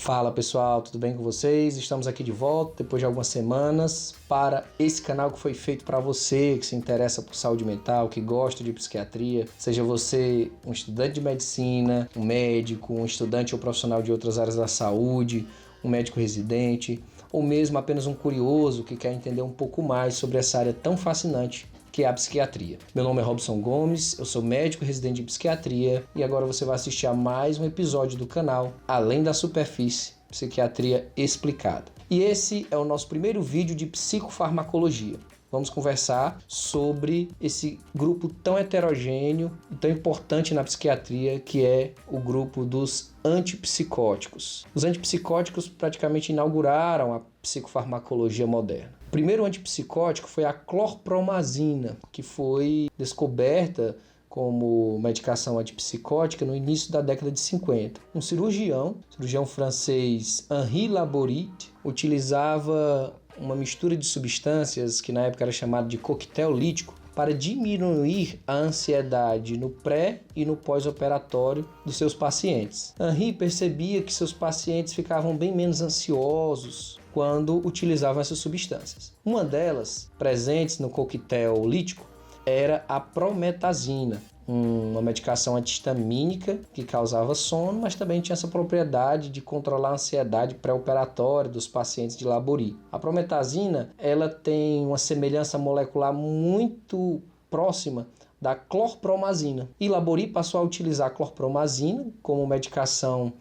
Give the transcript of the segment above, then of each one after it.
Fala pessoal, tudo bem com vocês? Estamos aqui de volta depois de algumas semanas para esse canal que foi feito para você que se interessa por saúde mental, que gosta de psiquiatria, seja você um estudante de medicina, um médico, um estudante ou profissional de outras áreas da saúde, um médico residente, ou mesmo apenas um curioso que quer entender um pouco mais sobre essa área tão fascinante que é a psiquiatria. Meu nome é Robson Gomes, eu sou médico residente de psiquiatria e agora você vai assistir a mais um episódio do canal Além da Superfície, Psiquiatria Explicada. E esse é o nosso primeiro vídeo de psicofarmacologia. Vamos conversar sobre esse grupo tão heterogêneo e tão importante na psiquiatria, que é o grupo dos antipsicóticos. Os antipsicóticos praticamente inauguraram a psicofarmacologia moderna. O primeiro antipsicótico foi a clorpromazina, que foi descoberta como medicação antipsicótica no início da década de 50. Um cirurgião francês Henri Laborit, utilizava uma mistura de substâncias que na época era chamada de coquetel lítico para diminuir a ansiedade no pré e no pós-operatório dos seus pacientes. Henri percebia que seus pacientes ficavam bem menos ansiosos quando utilizavam essas substâncias. Uma delas, presentes no coquetel lítico, era a prometazina, uma medicação antihistamínica que causava sono, mas também tinha essa propriedade de controlar a ansiedade pré-operatória dos pacientes de Laborit. A prometazina, ela tem uma semelhança molecular muito próxima da clorpromazina. E Laborit passou a utilizar a clorpromazina como medicação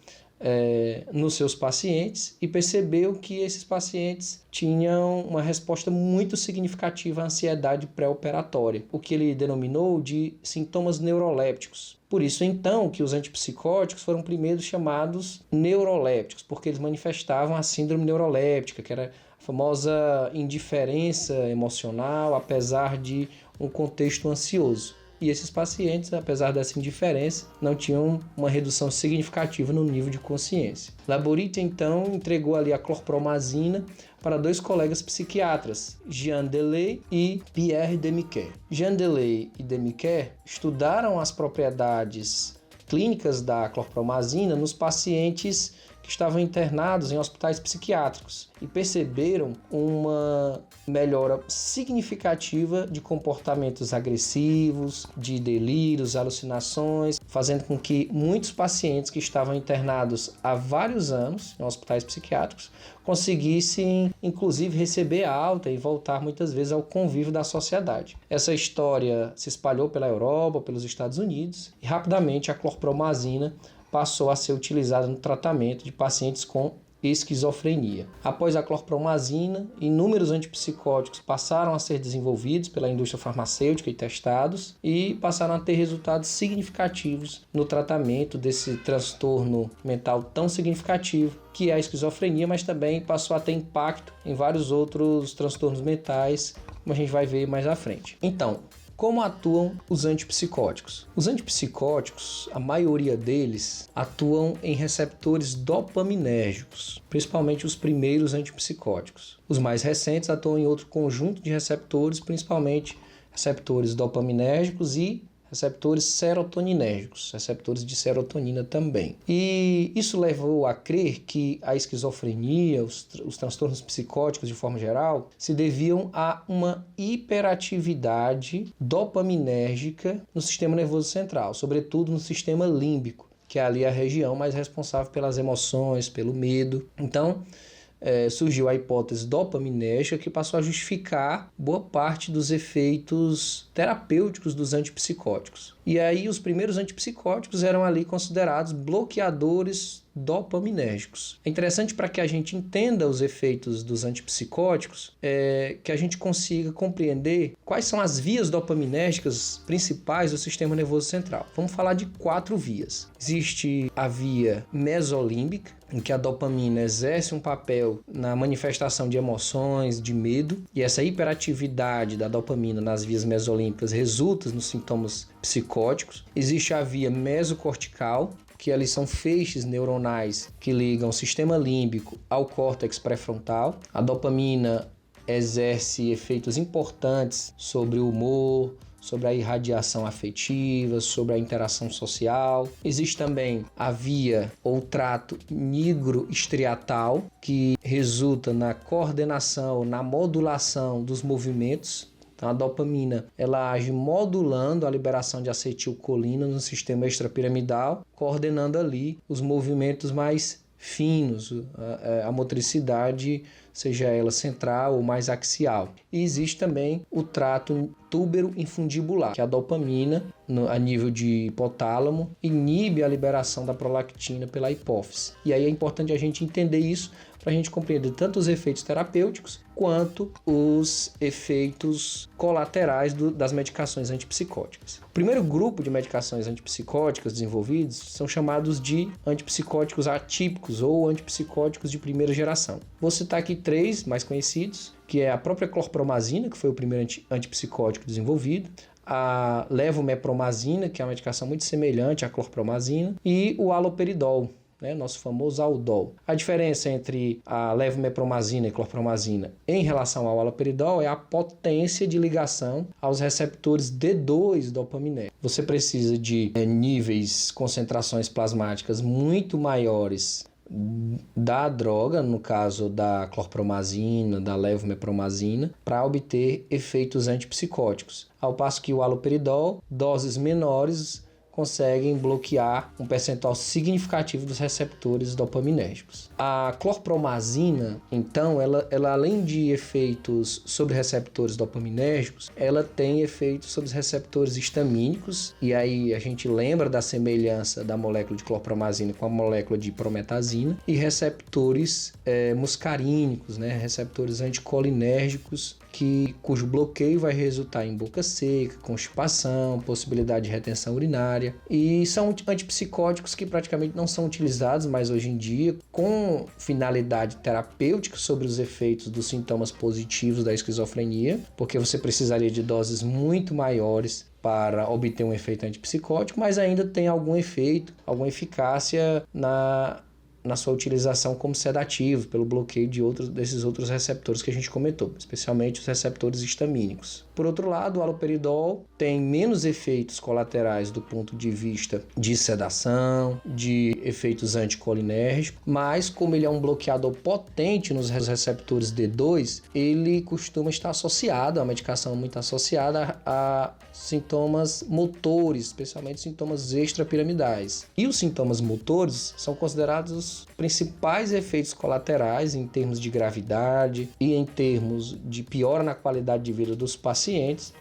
nos seus pacientes e percebeu que esses pacientes tinham uma resposta muito significativa à ansiedade pré-operatória, o que ele denominou de sintomas neurolépticos. Por isso, então, que os antipsicóticos foram primeiro chamados neurolépticos, porque eles manifestavam a síndrome neuroléptica, que era a famosa indiferença emocional, apesar de um contexto ansioso. E esses pacientes, apesar dessa indiferença, não tinham uma redução significativa no nível de consciência. Laborit, então, entregou ali a clorpromazina para dois colegas psiquiatras, Jean Delay e Pierre Demiquet. Jean Delay e Demiquet estudaram as propriedades clínicas da clorpromazina nos pacientes que estavam internados em hospitais psiquiátricos e perceberam uma melhora significativa de comportamentos agressivos, de delírios, alucinações, fazendo com que muitos pacientes que estavam internados há vários anos em hospitais psiquiátricos conseguissem, inclusive, receber alta e voltar muitas vezes ao convívio da sociedade. Essa história se espalhou pela Europa, pelos Estados Unidos e rapidamente a clorpromazina passou a ser utilizada no tratamento de pacientes com esquizofrenia. Após a clorpromazina, inúmeros antipsicóticos passaram a ser desenvolvidos pela indústria farmacêutica e testados e passaram a ter resultados significativos no tratamento desse transtorno mental tão significativo que é a esquizofrenia, mas também passou a ter impacto em vários outros transtornos mentais, como a gente vai ver mais à frente. Então, como atuam os antipsicóticos? Os antipsicóticos, a maioria deles, atuam em receptores dopaminérgicos, principalmente os primeiros antipsicóticos. Os mais recentes atuam em outro conjunto de receptores, principalmente receptores dopaminérgicos e receptores serotoninérgicos, receptores de serotonina também. E isso levou a crer que a esquizofrenia, os transtornos psicóticos de forma geral, se deviam a uma hiperatividade dopaminérgica no sistema nervoso central, sobretudo no sistema límbico, que é ali a região mais responsável pelas emoções, pelo medo. Então, surgiu a hipótese dopaminérgica que passou a justificar boa parte dos efeitos terapêuticos dos antipsicóticos. E aí os primeiros antipsicóticos eram ali considerados bloqueadores dopaminérgicos. É interessante para que a gente entenda os efeitos dos antipsicóticos, que a gente consiga compreender quais são as vias dopaminérgicas principais do sistema nervoso central. Vamos falar de 4 vias. Existe a via mesolímbica, em que a dopamina exerce um papel na manifestação de emoções, de medo, e essa hiperatividade da dopamina nas vias mesolímbicas resulta nos sintomas psicóticos. Existe a via mesocortical, que ali são feixes neuronais que ligam o sistema límbico ao córtex pré-frontal. A dopamina exerce efeitos importantes sobre o humor, sobre a irradiação afetiva, sobre a interação social. Existe também a via ou trato nigroestriatal, que resulta na coordenação, na modulação dos movimentos. Então, a dopamina ela age modulando a liberação de acetilcolina no sistema extrapiramidal, coordenando ali os movimentos mais finos, a motricidade, seja ela central ou mais axial. E existe também o trato túbero-infundibular, que a dopamina, a nível de hipotálamo, inibe a liberação da prolactina pela hipófise. E aí é importante a gente entender isso para a gente compreender tanto os efeitos terapêuticos quanto os efeitos colaterais das medicações antipsicóticas. O primeiro grupo de medicações antipsicóticas desenvolvidos são chamados de antipsicóticos atípicos ou antipsicóticos de primeira geração. Vou citar aqui 3 mais conhecidos, que é a própria clorpromazina, que foi o primeiro antipsicótico desenvolvido, a levomepromazina, que é uma medicação muito semelhante à clorpromazina, e o haloperidol, nosso famoso Aldol. A diferença entre a levomepromazina e clorpromazina em relação ao haloperidol é a potência de ligação aos receptores D2 dopaminérgicos. Você precisa de níveis, concentrações plasmáticas muito maiores da droga, no caso da clorpromazina, da levomepromazina, para obter efeitos antipsicóticos. Ao passo que o haloperidol, doses menores, conseguem bloquear um percentual significativo dos receptores dopaminérgicos. A clorpromazina, então, ela além de efeitos sobre receptores dopaminérgicos, ela tem efeitos sobre os receptores histamínicos, e aí a gente lembra da semelhança da molécula de clorpromazina com a molécula de prometazina, e receptores muscarínicos, receptores anticolinérgicos, cujo bloqueio vai resultar em boca seca, constipação, possibilidade de retenção urinária, e são antipsicóticos que praticamente não são utilizados mais hoje em dia com finalidade terapêutica sobre os efeitos dos sintomas positivos da esquizofrenia, porque você precisaria de doses muito maiores para obter um efeito antipsicótico, mas ainda tem algum efeito, alguma eficácia na sua utilização como sedativo, pelo bloqueio desses outros receptores que a gente comentou, especialmente os receptores histamínicos. Por outro lado, o haloperidol tem menos efeitos colaterais do ponto de vista de sedação, de efeitos anticolinérgicos, mas como ele é um bloqueador potente nos receptores D2, ele costuma estar associado, a medicação muito associada a sintomas motores, especialmente sintomas extrapiramidais. E os sintomas motores são considerados os principais efeitos colaterais em termos de gravidade e em termos de piora na qualidade de vida dos pacientes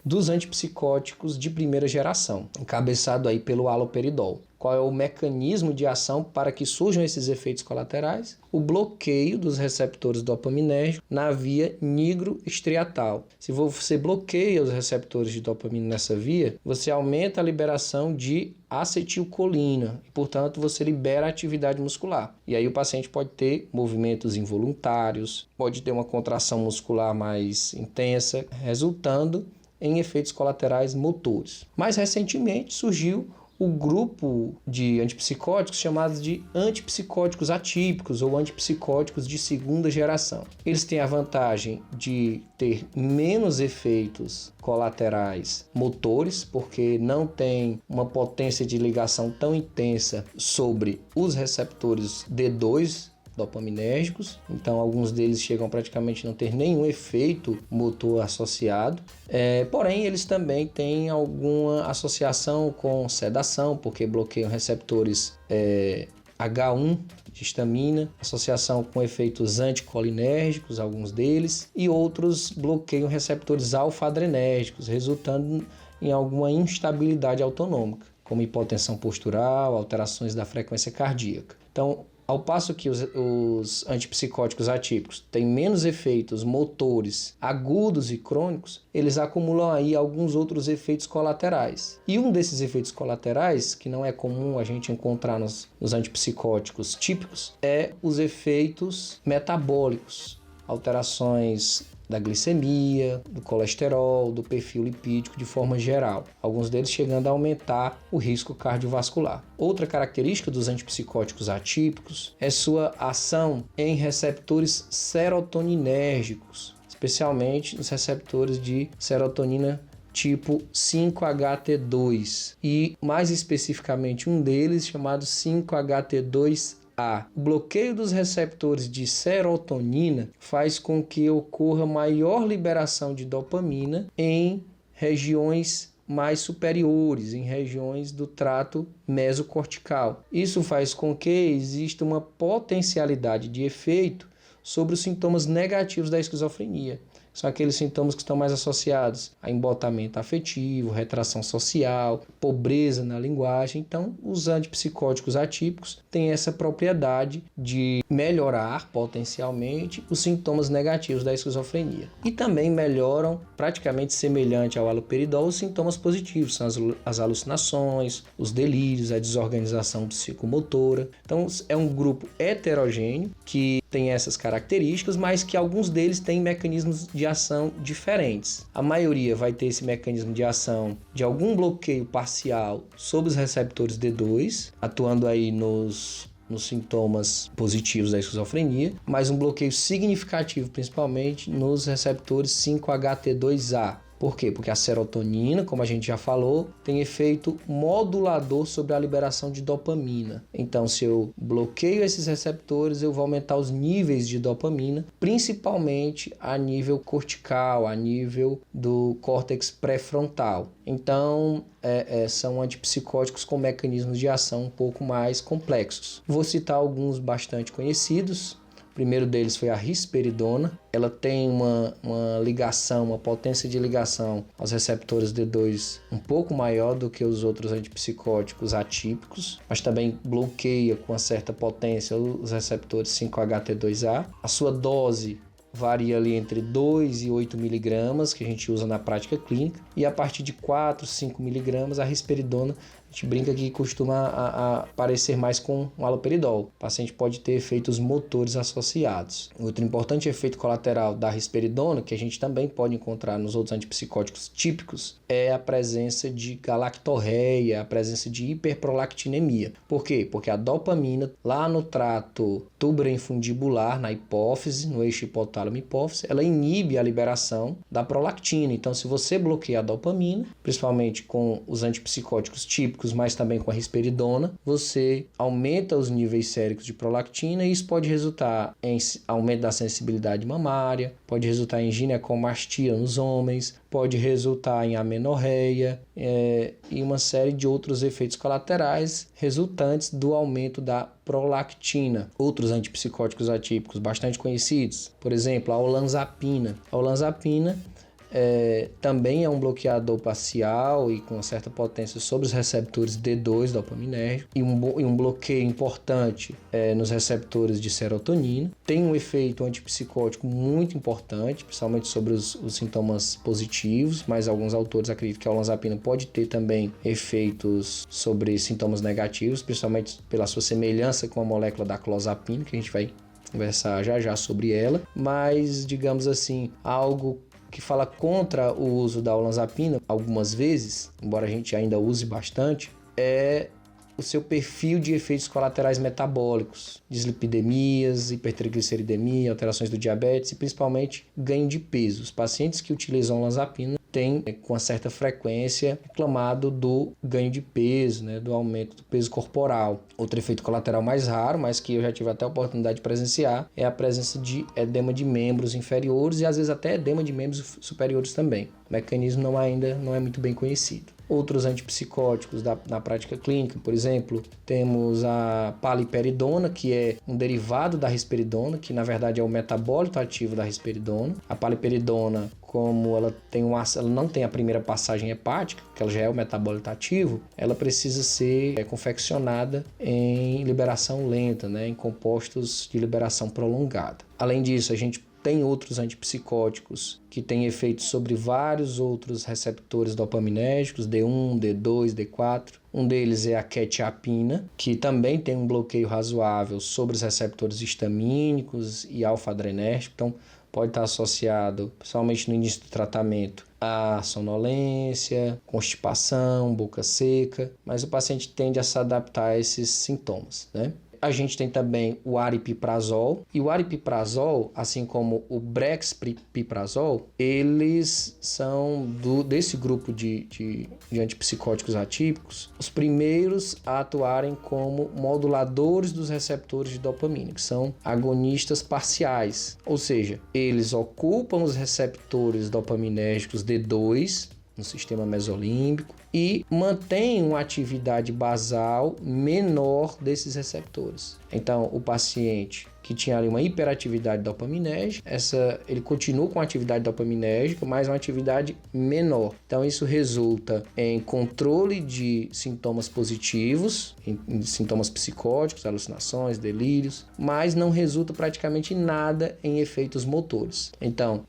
dos antipsicóticos de primeira geração, encabeçado aí pelo haloperidol. Qual é o mecanismo de ação para que surjam esses efeitos colaterais? O bloqueio dos receptores dopaminérgicos na via nigroestriatal. Se você bloqueia os receptores de dopamina nessa via, você aumenta a liberação de acetilcolina e, portanto, você libera a atividade muscular. E aí o paciente pode ter movimentos involuntários, pode ter uma contração muscular mais intensa, resultando em efeitos colaterais motores. Mais recentemente surgiu o grupo de antipsicóticos chamados de antipsicóticos atípicos ou antipsicóticos de segunda geração. Eles têm a vantagem de ter menos efeitos colaterais motores, porque não tem uma potência de ligação tão intensa sobre os receptores D2 dopaminérgicos, então alguns deles chegam praticamente a não ter nenhum efeito motor associado, porém eles também têm alguma associação com sedação, porque bloqueiam receptores H1 de histamina, associação com efeitos anticolinérgicos, alguns deles, e outros bloqueiam receptores alfa-adrenérgicos, resultando em alguma instabilidade autonômica, como hipotensão postural, alterações da frequência cardíaca. Então, ao passo que os antipsicóticos atípicos têm menos efeitos motores agudos e crônicos, eles acumulam aí alguns outros efeitos colaterais. E um desses efeitos colaterais, que não é comum a gente encontrar nos antipsicóticos típicos, é os efeitos metabólicos, alterações da glicemia, do colesterol, do perfil lipídico de forma geral, alguns deles chegando a aumentar o risco cardiovascular. Outra característica dos antipsicóticos atípicos é sua ação em receptores serotoninérgicos, especialmente nos receptores de serotonina tipo 5-HT2 e mais especificamente um deles chamado 5-HT2A. O bloqueio dos receptores de serotonina faz com que ocorra maior liberação de dopamina em regiões mais superiores, em regiões do trato mesocortical. Isso faz com que exista uma potencialidade de efeito sobre os sintomas negativos da esquizofrenia. São aqueles sintomas que estão mais associados a embotamento afetivo, retração social, pobreza na linguagem. Então, os antipsicóticos atípicos têm essa propriedade de melhorar potencialmente os sintomas negativos da esquizofrenia. E também melhoram, praticamente semelhante ao haloperidol, os sintomas positivos, são as alucinações, os delírios, a desorganização psicomotora. Então, é um grupo heterogêneo que tem essas características, mas que alguns deles têm mecanismos de ação diferentes. A maioria vai ter esse mecanismo de ação de algum bloqueio parcial sobre os receptores D2, atuando aí nos sintomas positivos da esquizofrenia, mas um bloqueio significativo principalmente nos receptores 5-HT2A. Por quê? Porque a serotonina, como a gente já falou, tem efeito modulador sobre a liberação de dopamina. Então, se eu bloqueio esses receptores, eu vou aumentar os níveis de dopamina, principalmente a nível cortical, a nível do córtex pré-frontal. Então, são antipsicóticos com mecanismos de ação um pouco mais complexos. Vou citar alguns bastante conhecidos. O primeiro deles foi a risperidona. Ela tem uma ligação, uma potência de ligação aos receptores D2 um pouco maior do que os outros antipsicóticos atípicos, mas também bloqueia com uma certa potência os receptores 5-HT2A. A sua dose varia ali entre 2 e 8 miligramas, que a gente usa na prática clínica, e a partir de 4, 5 miligramas, a risperidona, a gente brinca que costuma a parecer mais com o haloperidol. O paciente pode ter efeitos motores associados. Outro importante efeito colateral da risperidona, que a gente também pode encontrar nos outros antipsicóticos típicos, é a presença de galactorreia, a presença de hiperprolactinemia. Por quê? Porque a dopamina, lá no trato tuberoinfundibular, na hipófise, no eixo hipotálamo-hipófise, ela inibe a liberação da prolactina. Então, se você bloqueia a dopamina, principalmente com os antipsicóticos típicos, mas também com a risperidona, você aumenta os níveis séricos de prolactina e isso pode resultar em aumento da sensibilidade mamária, pode resultar em ginecomastia nos homens, pode resultar em amenorreia e uma série de outros efeitos colaterais resultantes do aumento da prolactina. Outros antipsicóticos atípicos bastante conhecidos, por exemplo, a olanzapina. A olanzapina também é um bloqueador parcial e com uma certa potência sobre os receptores D2 dopaminérgico e um bloqueio importante nos receptores de serotonina. Tem um efeito antipsicótico muito importante, principalmente sobre os sintomas positivos, mas alguns autores acreditam que a olanzapina pode ter também efeitos sobre sintomas negativos, principalmente pela sua semelhança com a molécula da clozapina, que a gente vai conversar já sobre ela, mas digamos assim, algo que fala contra o uso da olanzapina algumas vezes, embora a gente ainda use bastante, é o seu perfil de efeitos colaterais metabólicos, dislipidemias, hipertrigliceridemia, alterações do diabetes e principalmente ganho de peso. Os pacientes que utilizam olanzapina têm, com uma certa frequência, reclamado do ganho de peso, do aumento do peso corporal. Outro efeito colateral mais raro, mas que eu já tive até a oportunidade de presenciar, é a presença de edema de membros inferiores e às vezes até edema de membros superiores também. O mecanismo ainda não é muito bem conhecido. Outros antipsicóticos na prática clínica, por exemplo, temos a paliperidona, que é um derivado da risperidona, que na verdade é o metabólito ativo da risperidona. A paliperidona, como ela não tem a primeira passagem hepática, que ela já é o metabólito ativo, ela precisa ser confeccionada em liberação lenta, em compostos de liberação prolongada. Além disso, a gente tem outros antipsicóticos que têm efeitos sobre vários outros receptores dopaminérgicos, D1, D2, D4. Um deles é a quetiapina, que também tem um bloqueio razoável sobre os receptores histamínicos e alfa-adrenérgicos. Então, pode estar associado, principalmente no início do tratamento, a sonolência, constipação, boca seca, mas o paciente tende a se adaptar a esses sintomas, A gente tem também o aripiprazol, e o aripiprazol, assim como o brexpiprazol, eles são desse grupo de antipsicóticos atípicos, os primeiros a atuarem como moduladores dos receptores de dopamina, que são agonistas parciais, ou seja, eles ocupam os receptores dopaminérgicos D2 no sistema mesolímbico e mantém uma atividade basal menor desses receptores. Então, o paciente que tinha ali uma hiperatividade dopaminérgica, ele continua com a atividade dopaminérgica, mas uma atividade menor. Então, isso resulta em controle de sintomas positivos, em sintomas psicóticos, alucinações, delírios, mas não resulta praticamente nada em efeitos motores. Então,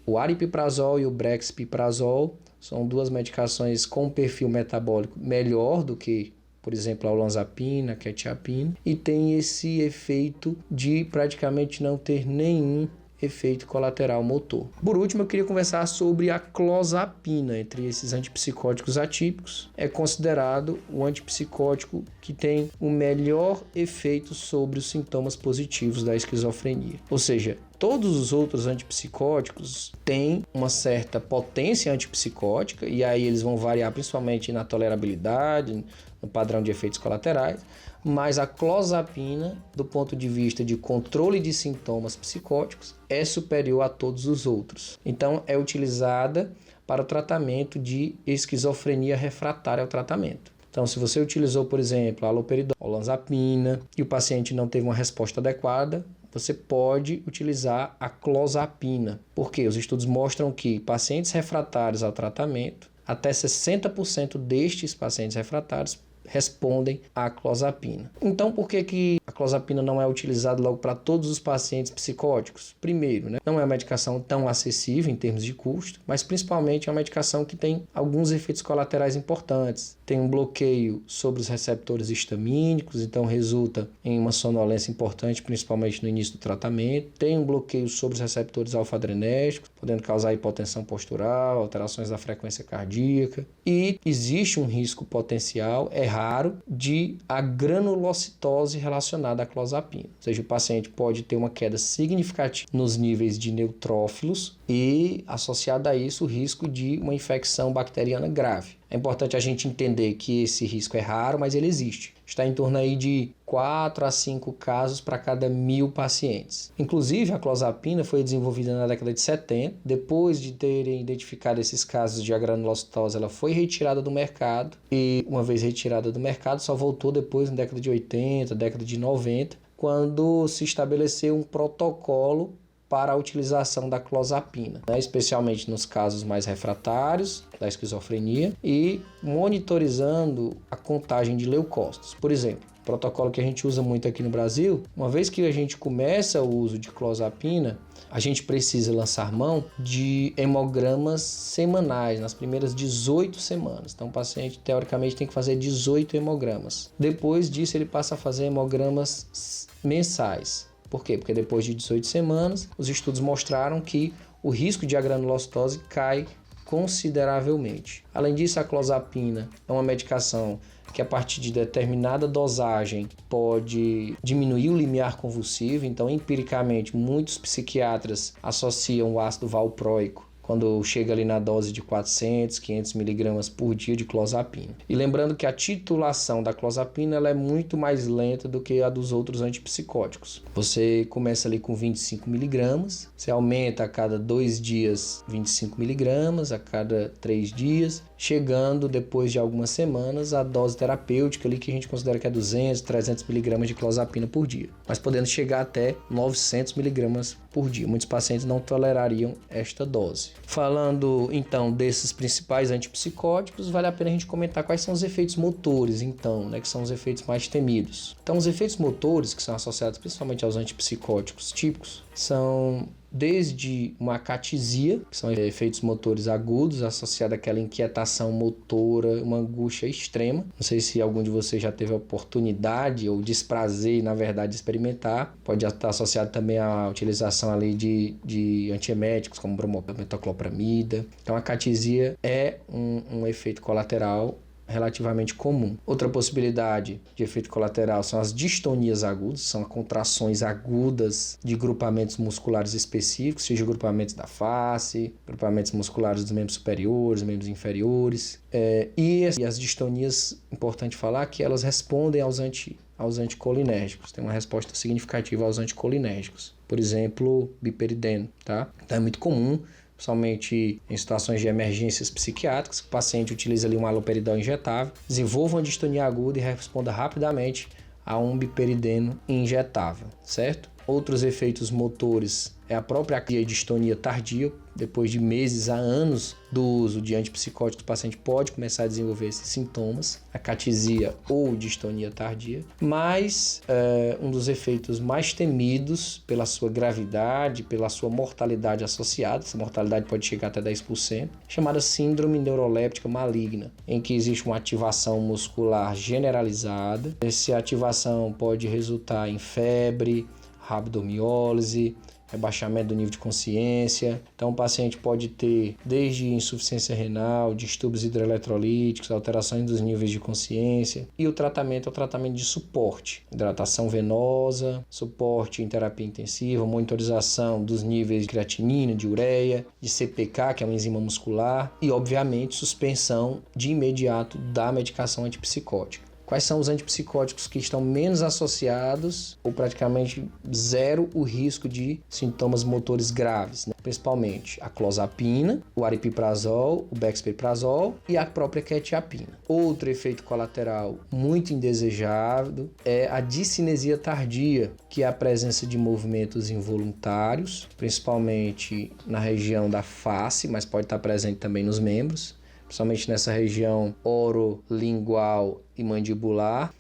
o aripiprazol e o brexpiprazol são duas medicações com perfil metabólico melhor do que, por exemplo, a olanzapina, a quetiapina, e tem esse efeito de praticamente não ter nenhum efeito colateral motor. Por último, eu queria conversar sobre a clozapina. Entre esses antipsicóticos atípicos, é considerado o antipsicótico que tem o melhor efeito sobre os sintomas positivos da esquizofrenia. Ou seja, todos os outros antipsicóticos têm uma certa potência antipsicótica, e aí eles vão variar principalmente na tolerabilidade, no padrão de efeitos colaterais, mas a clozapina, do ponto de vista de controle de sintomas psicóticos, é superior a todos os outros. Então, é utilizada para o tratamento de esquizofrenia refratária ao tratamento. Então, se você utilizou, por exemplo, a haloperidol, olanzapina, e o paciente não teve uma resposta adequada, você pode utilizar a clozapina. Porque os estudos mostram que pacientes refratários ao tratamento, até 60% destes pacientes refratários respondem à clozapina. Então, por que a clozapina não é utilizada logo para todos os pacientes psicóticos? Primeiro, não é uma medicação tão acessível em termos de custo, mas principalmente é uma medicação que tem alguns efeitos colaterais importantes. Tem um bloqueio sobre os receptores histamínicos, então resulta em uma sonolência importante, principalmente no início do tratamento. Tem um bloqueio sobre os receptores alfa-adrenérgicos, podendo causar hipotensão postural, alterações da frequência cardíaca. E existe um risco potencial, raro, de a granulocitose relacionada à clozapina. Ou seja, o paciente pode ter uma queda significativa nos níveis de neutrófilos e, associado a isso, o risco de uma infecção bacteriana grave. É importante a gente entender que esse risco é raro, mas ele existe. Está em torno aí de 4 a 5 casos para cada 1.000 pacientes. Inclusive, a clozapina foi desenvolvida na década de 70. Depois de terem identificado esses casos de agranulocitose, ela foi retirada do mercado. E, uma vez retirada do mercado, só voltou depois, na década de 80, década de 90, quando se estabeleceu um protocolo para a utilização da clozapina, especialmente nos casos mais refratários da esquizofrenia e monitorizando a contagem de leucócitos. Por exemplo, o protocolo que a gente usa muito aqui no Brasil, uma vez que a gente começa o uso de clozapina, a gente precisa lançar mão de hemogramas semanais, nas primeiras 18 semanas. Então, o paciente, teoricamente, tem que fazer 18 hemogramas. Depois disso, ele passa a fazer hemogramas mensais. Por quê? Porque depois de 18 semanas, os estudos mostraram que o risco de agranulocitose cai consideravelmente. Além disso, a clozapina é uma medicação que, a partir de determinada dosagem, pode diminuir o limiar convulsivo. Então, empiricamente, muitos psiquiatras associam o ácido valproico quando chega ali na dose de 400, 500 miligramas por dia de clozapina. E lembrando que a titulação da clozapina ela é muito mais lenta do que a dos outros antipsicóticos. Você começa ali com 25 miligramas, você aumenta a cada 2 dias 25 miligramas, a cada 3 dias, chegando depois de algumas semanas à dose terapêutica ali que a gente considera que é 200, 300 miligramas de clozapina por dia, mas podendo chegar até 900 miligramas por dia. Muitos pacientes não tolerariam esta dose. Falando então desses principais antipsicóticos, vale a pena a gente comentar quais são os efeitos motores, então, que são os efeitos mais temidos. Então, os efeitos motores, que são associados principalmente aos antipsicóticos típicos, são desde uma acatisia, que são efeitos motores agudos, associados àquela inquietação motora, uma angústia extrema. Não sei se algum de vocês já teve a oportunidade ou desprazer, na verdade, de experimentar. Pode estar associado também à utilização ali de antieméticos, como metoclopramida. Então, a acatisia é um efeito colateral relativamente comum. Outra possibilidade de efeito colateral são as distonias agudas, são contrações agudas de grupamentos musculares específicos, seja grupamentos da face, grupamentos musculares dos membros superiores, membros inferiores. E as distonias, importante falar que elas respondem aos anticolinérgicos, tem uma resposta significativa aos anticolinérgicos. Por exemplo, biperideno, tá? Então é muito comum, principalmente em situações de emergências psiquiátricas, que o paciente utiliza ali um haloperidol injetável, desenvolva uma distonia aguda e responda rapidamente a um biperideno injetável, certo? Outros efeitos motores é a própria distonia tardia. Depois de meses a anos do uso de antipsicóticos, o paciente pode começar a desenvolver esses sintomas, acatisia ou distonia tardia. Mas um dos efeitos mais temidos pela sua gravidade, pela sua mortalidade associada, essa mortalidade pode chegar até 10%, chamada síndrome neuroléptica maligna, em que existe uma ativação muscular generalizada. Essa ativação pode resultar em febre, rabdomiólise, rebaixamento do nível de consciência. Então o paciente pode ter desde insuficiência renal, distúrbios hidroeletrolíticos, alterações dos níveis de consciência. E o tratamento é o tratamento de suporte, hidratação venosa, suporte em terapia intensiva, monitorização dos níveis de creatinina, de ureia, de CPK, que é uma enzima muscular, e obviamente suspensão de imediato da medicação antipsicótica. Quais são os antipsicóticos que estão menos associados ou praticamente zero o risco de sintomas motores graves, né? Principalmente a clozapina, o aripiprazol, o bexpiprazol e a própria quetiapina. Outro efeito colateral muito indesejado é a discinesia tardia, que é a presença de movimentos involuntários, principalmente na região da face, mas pode estar presente também nos membros, principalmente nessa região orolingual e mandibular.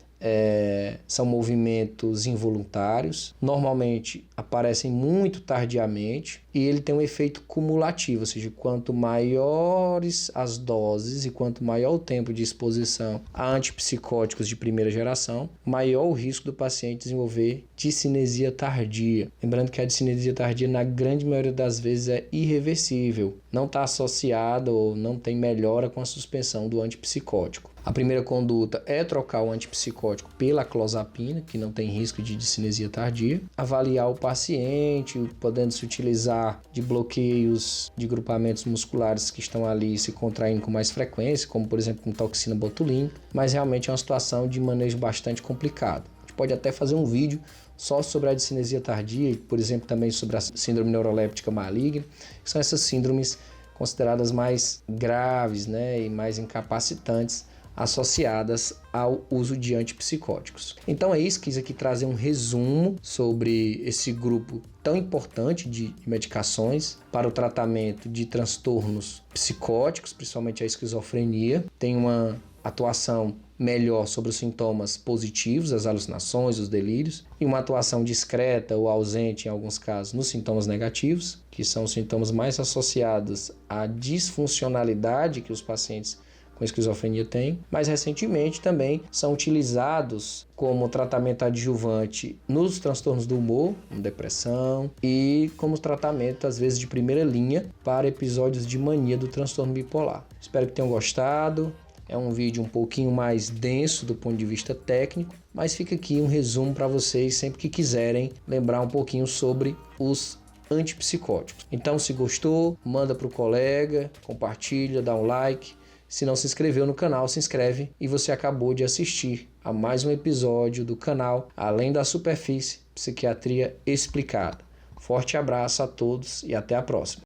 São movimentos involuntários, normalmente aparecem muito tardiamente e ele tem um efeito cumulativo, ou seja, quanto maiores as doses e quanto maior o tempo de exposição a antipsicóticos de primeira geração, maior o risco do paciente desenvolver discinesia tardia. Lembrando que a discinesia tardia, na grande maioria das vezes, é irreversível, não está associada ou não tem melhora com a suspensão do antipsicótico. A primeira conduta é trocar o antipsicótico pela clozapina, que não tem risco de discinesia tardia. Avaliar o paciente, podendo se utilizar de bloqueios de grupamentos musculares que estão ali se contraindo com mais frequência, como por exemplo com toxina botulínica, mas realmente é uma situação de manejo bastante complicado. A gente pode até fazer um vídeo só sobre a discinesia tardia, por exemplo também sobre a síndrome neuroléptica maligna, que são essas síndromes consideradas mais graves, né, e mais incapacitantes, associadas ao uso de antipsicóticos. Então é isso, quis aqui trazer um resumo sobre esse grupo tão importante de medicações para o tratamento de transtornos psicóticos, principalmente a esquizofrenia. Tem uma atuação melhor sobre os sintomas positivos, as alucinações, os delírios, e uma atuação discreta ou ausente, em alguns casos, nos sintomas negativos, que são os sintomas mais associados à disfuncionalidade que os pacientes com esquizofrenia tem, mas recentemente também são utilizados como tratamento adjuvante nos transtornos do humor, depressão, e como tratamento, às vezes, de primeira linha para episódios de mania do transtorno bipolar. Espero que tenham gostado. É um vídeo um pouquinho mais denso do ponto de vista técnico, mas fica aqui um resumo para vocês sempre que quiserem lembrar um pouquinho sobre os antipsicóticos. Então, se gostou, manda para o colega, compartilha, dá um like. Se não se inscreveu no canal, se inscreve, e você acabou de assistir a mais um episódio do canal Além da Superfície, Psiquiatria Explicada. Forte abraço a todos e até a próxima.